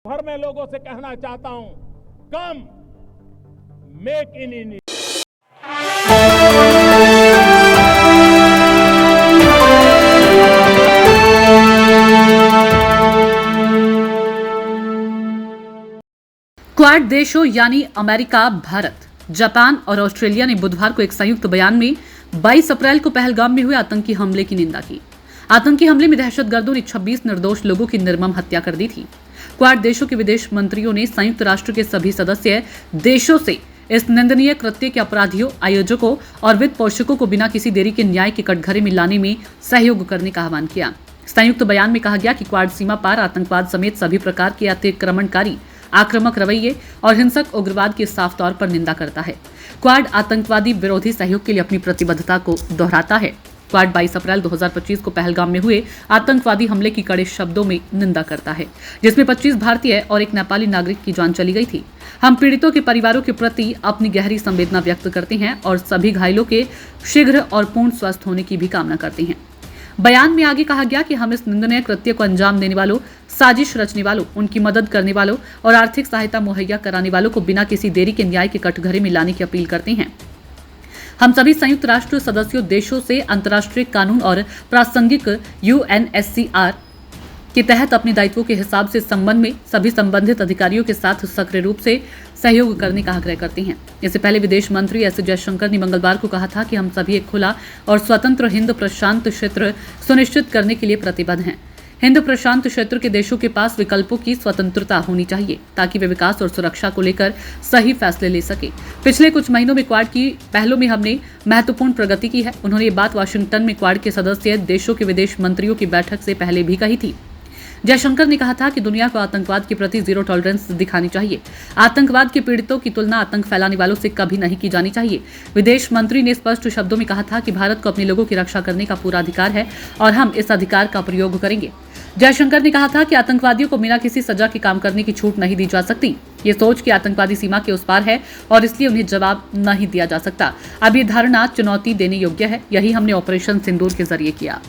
भर में लोगों से कहना चाहता हूं, कम मेक इन इंडिया। क्वाड देशों यानी अमेरिका, भारत, जापान और ऑस्ट्रेलिया ने बुधवार को एक संयुक्त बयान में 22 अप्रैल को पहलगाम में हुए आतंकी हमले की निंदा की। आतंकी हमले में दहशतगर्दों ने 26 निर्दोष लोगों की निर्मम हत्या कर दी थी। क्वाड देशों के विदेश मंत्रियों ने संयुक्त राष्ट्र के सभी सदस्य देशों से इस निंदनीय कृत्य के अपराधियों, आयोजकों और वित्त पोषकों को बिना किसी देरी के न्याय के कटघरे में लाने में सहयोग करने का आह्वान किया। संयुक्त बयान में कहा गया कि क्वाड सीमा पार आतंकवाद समेत सभी प्रकार के अतिक्रमणकारी, आक्रामक रवैये और हिंसक उग्रवाद की साफ तौर पर निंदा करता है। क्वाड आतंकवादी विरोधी सहयोग के लिए अपनी प्रतिबद्धता को दोहराता है। क्वाड 22 अप्रैल 2025 को पहलगाम में हुए आतंकवादी हमले की कड़े शब्दों में निंदा करता है, जिसमें 25 भारतीय और एक नेपाली नागरिक की जान चली गई थी। हम पीड़ितों के परिवारों के प्रति अपनी गहरी संवेदना व्यक्त करते हैं और सभी घायलों के शीघ्र और पूर्ण स्वस्थ होने की भी कामना करते हैं। बयान में आगे कहा गया कि हम इस निंदनीय कृत्य को अंजाम देने वालों, साजिश रचने वालों, उनकी मदद करने वालों और आर्थिक सहायता मुहैया कराने वालों को बिना किसी देरी के न्याय के कटघरे में लाने की अपील करते हैं। हम सभी संयुक्त राष्ट्र सदस्यों देशों से अंतर्राष्ट्रीय कानून और प्रासंगिक UNSCR के तहत अपने दायित्वों के हिसाब से संबंध में सभी संबंधित अधिकारियों के साथ सक्रिय रूप से सहयोग करने का आग्रह करते हैं। इससे पहले विदेश मंत्री एस जयशंकर ने मंगलवार को कहा था कि हम सभी एक खुला और स्वतंत्र हिंद प्रशांत क्षेत्र सुनिश्चित करने के लिए प्रतिबद्ध हैं। हिंद प्रशांत क्षेत्र के देशों के पास विकल्पों की स्वतंत्रता होनी चाहिए ताकि वे विकास और सुरक्षा को लेकर सही फैसले ले सके। पिछले कुछ महीनों में क्वाड की पहलों में हमने महत्वपूर्ण प्रगति की है। उन्होंने ये बात वाशिंगटन में क्वाड के सदस्य देशों के विदेश मंत्रियों की बैठक से पहले भी कही थी। जयशंकर ने कहा था कि दुनिया को आतंकवाद के प्रति जीरो टॉलरेंस दिखानी चाहिए। आतंकवाद के पीड़ितों की तुलना आतंक फैलाने वालों से कभी नहीं की जानी चाहिए। विदेश मंत्री ने स्पष्ट शब्दों में कहा था कि भारत को अपने लोगों की रक्षा करने का पूरा अधिकार है और हम इस अधिकार का प्रयोग करेंगे। जयशंकर ने कहा था कि आतंकवादियों को बिना किसी सजा के काम करने की छूट नहीं दी जा सकती। ये सोच कि आतंकवादी सीमा के उस पार है और इसलिए उन्हें जवाब नहीं दिया जा सकता। अब ये धारणा चुनौती देने योग्य है। यही हमने ऑपरेशन सिंदूर के जरिए किया।